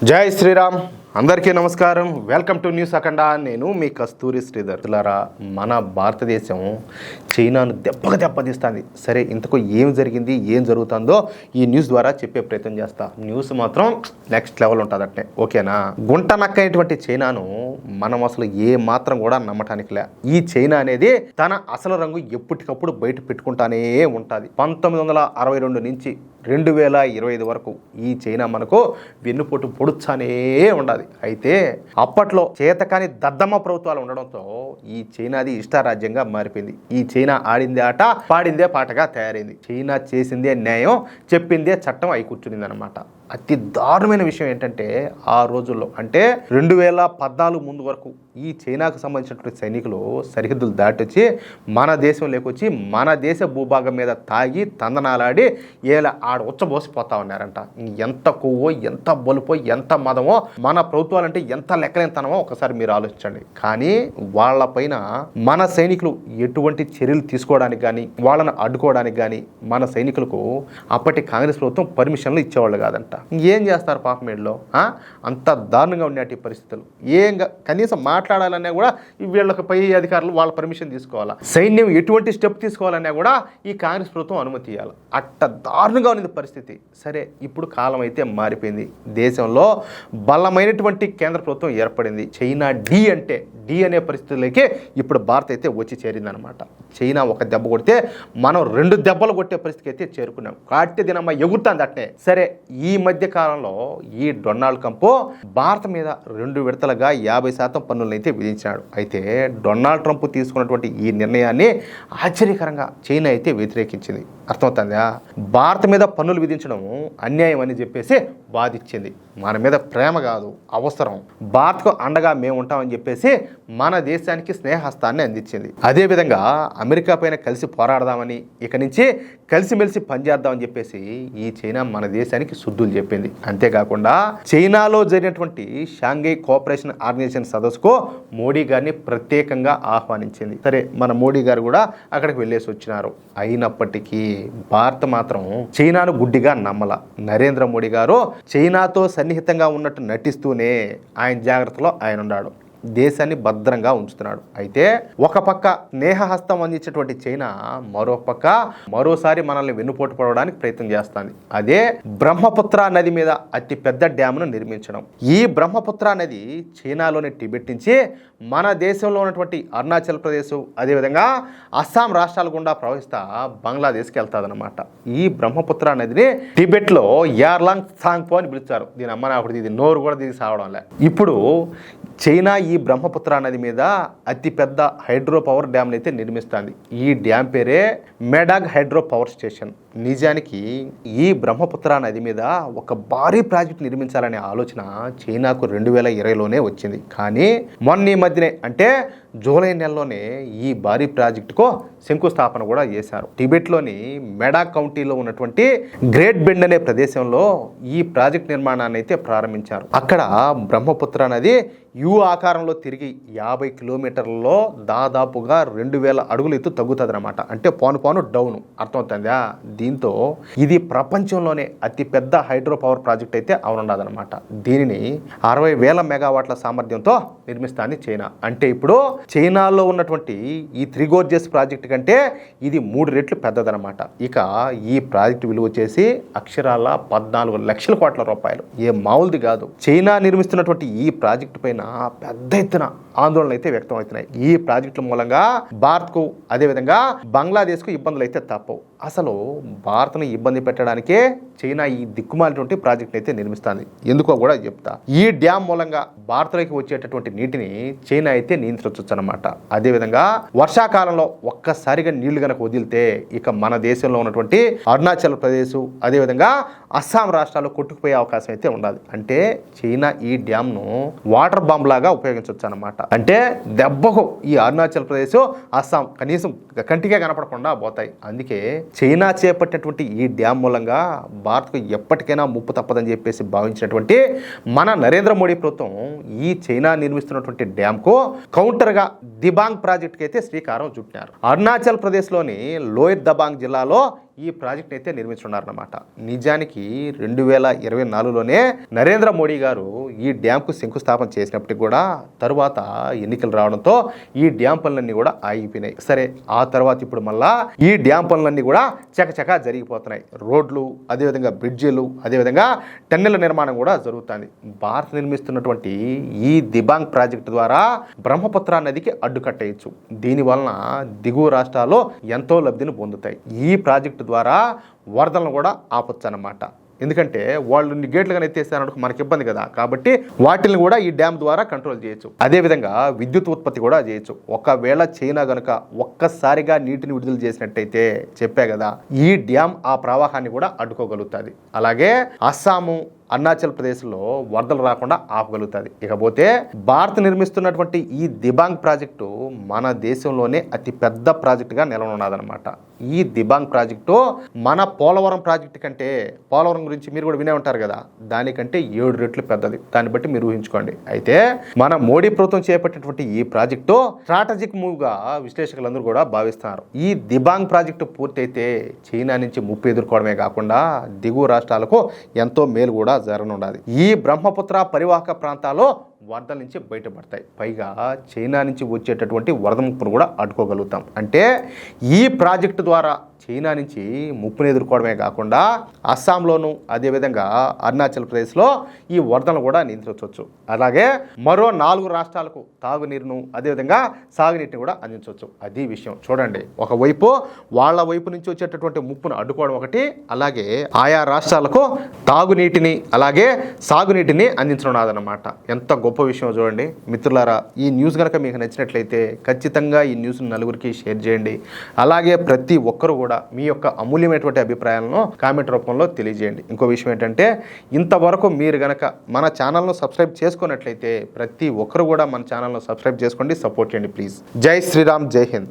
జై శ్రీరామ్. అందరికీ నమస్కారం. వెల్కమ్ టు న్యూస్ అఖండ. నేను మీ కస్తూరి శ్రీధర్. మన భారతదేశం చైనాను దెబ్బతీస్తుంది. సరే, ఇంతకు ఏం జరిగింది, ఏం జరుగుతుందో ఈ న్యూస్ ద్వారా చెప్పే ప్రయత్నం చేస్తా. న్యూస్ మాత్రం నెక్స్ట్ లెవెల్ ఉంటుంది అట్నే, ఓకేనా? గుంట నక్కైనటువంటి చైనాను మనం అసలు ఏ మాత్రం కూడా నమ్మటానికి లే. ఈ చైనా అనేది తన అసలు రంగు ఎప్పటికప్పుడు బయట పెట్టుకుంటానే ఉంటుంది. 1962 నుంచి 2025 వరకు ఈ చైనా మనకు వెన్నుపోటు పొడుచానే ఉండాలి. అయితే అప్పట్లో చేతకాని దద్దమ్మ ప్రభుత్వాలు ఉండడంతో ఈ చైనాది ఇష్టారాజ్యంగా మారిపోయింది. ఈ చైనా ఆడిందే ఆట, పాడిందే పాటగా తయారైంది. చైనా చేసిందే న్యాయం, చెప్పిందే చట్టం అయి కూర్చునింది అనమాట. అతి దారుణమైన విషయం ఏంటంటే, ఆ రోజుల్లో అంటే 2014 ముందు వరకు ఈ చైనాకు సంబంధించినటువంటి సైనికులు సరిహద్దులు దాటొచ్చి మన దేశంలోకి వచ్చి మన దేశ భూభాగం మీద తాగి తందనాలాడి ఏలా ఆడ ఉచ్చబోసిపోతా ఉన్నారంట. ఎంత కొవ్వో, ఎంత బలుపో, ఎంత మదమో, మన ప్రభుత్వాలంటే ఎంత లెక్కలేనితనమో ఒకసారి మీరు ఆలోచించండి. కానీ వాళ్ళపైన మన సైనికులు ఎటువంటి చర్యలు తీసుకోవడానికి కానీ, వాళ్ళను అడ్డుకోవడానికి కానీ మన సైనికులకు అప్పటి కాంగ్రెస్ ప్రభుత్వం పర్మిషన్లు ఇచ్చేవాళ్ళు కాదంట. ఏం చేస్తారు పాపం వీళ్ళు? అంత దారుణంగా ఉండేటి పరిస్థితులు. కనీసం మాట్లాడాలన్నా కూడా వీళ్ళకి పై అధికారులు వాళ్ళ పర్మిషన్ తీసుకోవాలా, సైన్యం ఎటువంటి స్టెప్ తీసుకోవాలన్నా కూడా ఈ కాంగ్రెస్ ప్రభుత్వం అనుమతి ఇవ్వాలి. అట్ట దారుణంగా ఉన్నది పరిస్థితి. సరే, ఇప్పుడు కాలం అయితే మారిపోయింది. దేశంలో బలమైనటువంటి కేంద్ర ప్రభుత్వం ఏర్పడింది. చైనా డి అనే పరిస్థితులకి ఇప్పుడు భారత్ అయితే వచ్చి చేరిందనమాట. చైనా ఒక దెబ్బ కొడితే మనం 2 దెబ్బలు కొట్టే పరిస్థితికి అయితే చేరుకున్నాం. కాటి దినమ్మ ఎగురుతుంది అట్నే. సరే, ఈ మధ్య కాలంలో ఈ డొనాల్డ్ ట్రంప్ భారత్ మీద 2 విడతలుగా 50% పన్నులను అయితే విధించాడు. అయితే డొనాల్డ్ ట్రంప్ తీసుకున్నటువంటి ఈ నిర్ణయాన్ని ఆశ్చర్యకరంగా చైనా అయితే వ్యతిరేకించింది. అర్థమవుతుందా? భారత్ మీద పన్నులు విధించడం అన్యాయం అని చెప్పేసి వాదించింది. మన మీద ప్రేమ కాదు, అవసరం, భారత్కు అండగా మేము ఉంటామని చెప్పేసి మన దేశానికి స్నేహహస్తాన్ని అందించింది. అదేవిధంగా అమెరికా పైన కలిసి పోరాడదామని, ఇక నుంచి కలిసిమెలిసి పనిచేద్దామని చెప్పేసి ఈ చైనా మన దేశానికి శుద్ధులు చెప్పింది. అంతేకాకుండా చైనాలో జరిగినటువంటి షాంఘై కోఆపరేషన్ ఆర్గనైజేషన్ సదస్సుకు మోడీ గారిని ప్రత్యేకంగా ఆహ్వానించింది. సరే, మన మోడీ గారు కూడా అక్కడికి వెళ్ళేసి వచ్చినారు. అయినప్పటికీ భారత్ మాత్రం చైనాను గుడ్డిగా నమ్మల. నరేంద్ర మోడీ గారు చైనాతో సన్నిహితంగా ఉన్నట్టు నటిస్తూనే ఆయన జాగ్రత్తలో ఆయన ఉన్నాడు. దేశాన్ని భద్రంగా ఉంచుతున్నాడు. అయితే ఒక పక్క స్నేహహస్తం అందించేటువంటి చైనా మరోసారి మనల్ని వెన్నుపోటు పడడానికి ప్రయత్నం చేస్తుంది. అదే బ్రహ్మపుత్ర నది మీద అతి పెద్ద డ్యామ్ను నిర్మించడం. ఈ బ్రహ్మపుత్ర నది చైనాలోని టిబెట్ నుంచి మన దేశంలో ఉన్నటువంటి అరుణాచల్ ప్రదేశ్, అదేవిధంగా అస్సాం రాష్ట్రాల గుండా ప్రవహిస్తా బంగ్లాదేశ్కి వెళ్తాదనమాట. ఈ బ్రహ్మపుత్ర నదిని టిబెట్లో యార్లాంగ్ సాంగ్పో అని పిలుస్తారు. దీని అమ్మ నాకుడు ఇది నోరు కూడా దీనికి సావడం లే. ఇప్పుడు చైనా ఈ బ్రహ్మపుత్ర నది మీద అతిపెద్ద హైడ్రో పవర్ డ్యామ్ని అయితే నిర్మిస్తుంది. ఈ డ్యామ్ పేరే మెడాగ్ హైడ్రో పవర్ స్టేషన్. నిజానికి ఈ బ్రహ్మపుత్ర నది మీద ఒక భారీ ప్రాజెక్ట్ నిర్మించాలనే ఆలోచన చైనాకు 2020లోనే వచ్చింది. కానీ మొన్న ఈ మధ్యనే అంటే జూలై నెలలోనే ఈ భారీ ప్రాజెక్టుకు శంకుస్థాపన కూడా చేశారు. టిబెట్లోని మెడాగ్ కౌంటీలో ఉన్నటువంటి గ్రేట్ బెండ్ అనే ప్రదేశంలో ఈ ప్రాజెక్ట్ నిర్మాణాన్ని అయితే ప్రారంభించారు. అక్కడ బ్రహ్మపుత్ర నది యు ఆకారంలో తిరిగి 50 కిలోమీటర్లలో దాదాపుగా 2000 అడుగులు ఎత్తు తగ్గుతుంది అనమాట. అంటే పోను డౌన్. అర్థమవుతుందా? దీంతో ఇది ప్రపంచంలోనే అతిపెద్ద హైడ్రో పవర్ ప్రాజెక్ట్ అయితే అవనుండదనమాట. దీనిని 60,000 మెగావాట్ల సామర్థ్యంతో నిర్మిస్తాంది చైనా. అంటే ఇప్పుడు చైనాలో ఉన్నటువంటి ఈ 3 గోర్జెస్ ప్రాజెక్ట్ కంటే ఇది 3 రెట్లు పెద్దదనమాట. ఇక ఈ ప్రాజెక్ట్ విలువ వచ్చేసి అక్షరాల 14 లక్షల కోట్ల రూపాయలు. ఏ మామూలుది కాదు. చైనా నిర్మిస్తున్నటువంటి ఈ ప్రాజెక్టు పైన పెద్ద ఎత్తున ఆందోళనలు అయితే వ్యక్తం అవుతున్నాయి. ఈ ప్రాజెక్టుల మూలంగా భారత్కు, అదేవిధంగా బంగ్లాదేశ్కు ఇబ్బందులు అయితే తప్పవు. అసలు భారత్ను ఇబ్బంది పెట్టడానికే చైనా ఈ దిక్కుమాలినటువంటి ప్రాజెక్ట్ అయితే నిర్మిస్తుంది. ఎందుకో కూడా చెప్తా. ఈ డ్యామ్ మూలంగా భారత్లోకి వచ్చేటటువంటి నీటిని చైనా అయితే నియంత్రించవచ్చు అనమాట. అదేవిధంగా వర్షాకాలంలో ఒక్కసారిగా నీళ్లు కనుక వదిలితే ఇక మన దేశంలో ఉన్నటువంటి అరుణాచల్ ప్రదేశ్, అదేవిధంగా అస్సాం రాష్ట్రాలు కొట్టుకుపోయే అవకాశం అయితే ఉండాలి. అంటే చైనా ఈ డ్యామ్ను వాటర్ బాంబ్ లాగా ఉపయోగించవచ్చు అనమాట. అంటే దెబ్బకు ఈ అరుణాచల్ ప్రదేశ్, అస్సాం కనీసం కంటికే కనపడకుండా పోతాయి. అందుకే చైనా చేపట్టినటువంటి ఈ డ్యామ్ మూలంగా భారత్కు ఎప్పటికైనా ముప్పు తప్పదని చెప్పేసి భావించినటువంటి మన నరేంద్ర మోడీ ప్రభుత్వం ఈ చైనా నిర్మిస్తున్నటువంటి డ్యామ్కు కౌంటర్గా దిబాంగ్ ప్రాజెక్టుకి అయితే శ్రీకారం చుట్టారు. అరుణాచల్ ప్రదేశ్లోని లోయర్ దబాంగ్ జిల్లాలో ఈ ప్రాజెక్ట్ అయితే నిర్మించున్నారన్నమాట. నిజానికి 2024లోనే నరేంద్ర మోడీ గారు ఈ డ్యాంకు శంకుస్థాపన చేసినప్పటికీ కూడా తరువాత ఎన్నికలు రావడంతో ఈ డ్యాం పనులన్నీ కూడా ఆగిపోయినాయి. సరే, ఆ తర్వాత ఇప్పుడు మళ్ళా ఈ డ్యాం పనులన్నీ కూడా చకచకా జరిగిపోతున్నాయి. రోడ్లు, అదేవిధంగా బ్రిడ్జిలు, అదేవిధంగా టన్నెల నిర్మాణం కూడా జరుగుతుంది. భారత్ నిర్మిస్తున్నటువంటి ఈ దిబాంగ్ ప్రాజెక్టు ద్వారా బ్రహ్మపుత్ర నదికి అడ్డుకట్టేయచ్చు. దీనివలన దిగువ రాష్ట్రాల్లో ఎంతో లబ్ధిని పొందుతాయి. ఈ ప్రాజెక్టు ద్వారా వరదలను కూడా ఆపొచ్చు అన్నమాట. ఎందుకంటే వాళ్ళు గేట్లు కానీ ఎత్తేస్తారనుకో మనకి ఇబ్బంది కదా, కాబట్టి వాటిని కూడా ఈ డ్యామ్ ద్వారా కంట్రోల్ చేయొచ్చు. అదేవిధంగా విద్యుత్ ఉత్పత్తి కూడా చేయొచ్చు. ఒకవేళ చైనా కనుక ఒక్కసారిగా నీటిని విడుదల చేసినట్టయితే చెప్పే కదా, ఈ డ్యామ్ ఆ ప్రవాహాన్ని కూడా అడ్డుకోగలుగుతుంది. అలాగే అస్సాము, అరుణాచల్ ప్రదేశ్లో వరదలు రాకుండా ఆపగలుగుతుంది. ఇకపోతే భారత్ నిర్మిస్తున్నటువంటి ఈ దిబాంగ్ ప్రాజెక్టు మన దేశంలోనే అతి పెద్ద ప్రాజెక్టుగా నిలవనున్నదనమాట. ఈ దిబాంగ్ ప్రాజెక్టు మన పోలవరం ప్రాజెక్టు కంటే, పోలవరం గురించి మీరు కూడా వినే ఉంటారు కదా, దానికంటే 7 రెట్లు పెద్దది. దాన్ని బట్టి మీరు ఊహించుకోండి. అయితే మన మోడీ ప్రభుత్వం చేపట్టినటువంటి ఈ ప్రాజెక్టు స్ట్రాటజిక్ మూవ్గా విశ్లేషకులందరూ కూడా భావిస్తున్నారు. ఈ దిబాంగ్ ప్రాజెక్టు పూర్తయితే చైనా నుంచి ముప్పు ఎదుర్కోవడమే కాకుండా దిగువ రాష్ట్రాలకు ఎంతో మేలు కూడా జరగనుండాలి. ఈ బ్రహ్మపుత్ర పరివాహక ప్రాంతాల్లో వరదల నుంచి బయటపడతాయి. పైగా చైనా నుంచి వచ్చేటటువంటి వరద ముప్పును కూడా అడ్డుకోగలుగుతాం. అంటే ఈ ప్రాజెక్టు ద్వారా చైనా నుంచి ముప్పును ఎదుర్కోవడమే కాకుండా అస్సాంలోను, అదేవిధంగా అరుణాచల్ ప్రదేశ్లో ఈ వరదలను కూడా నియంత్రించవచ్చు. అలాగే మరో 4 రాష్ట్రాలకు తాగునీరును, అదేవిధంగా సాగునీటిని కూడా అందించవచ్చు. అది విషయం. చూడండి, ఒకవైపు వాళ్ళ వైపు నుంచి వచ్చేటటువంటి ముప్పును అడ్డుకోవడం ఒకటి, అలాగే ఆయా రాష్ట్రాలకు తాగునీటిని అలాగే సాగునీటిని అందించనున్నదన్నమాట. ఎంత గొప్ప విషయం చూడండి మిత్రులారా. ఈ న్యూస్ కనుక మీకు నచ్చినట్లయితే ఖచ్చితంగా ఈ న్యూస్ని నలుగురికి షేర్ చేయండి. అలాగే ప్రతి ఒక్కరు కూడా మీ యొక్క అమూల్యమైనటువంటి అభిప్రాయాలను కామెంట్ రూపంలో తెలియజేయండి. ఇంకో విషయం ఏంటంటే, ఇంతవరకు మీరు గనక మన ఛానల్ను సబ్స్క్రైబ్ చేసుకున్నట్లయితే ప్రతి ఒక్కరు కూడా మన ఛానల్ను సబ్స్క్రైబ్ చేసుకోండి, సపోర్ట్ చేయండి ప్లీజ్. జై శ్రీరామ్, జై హింద్.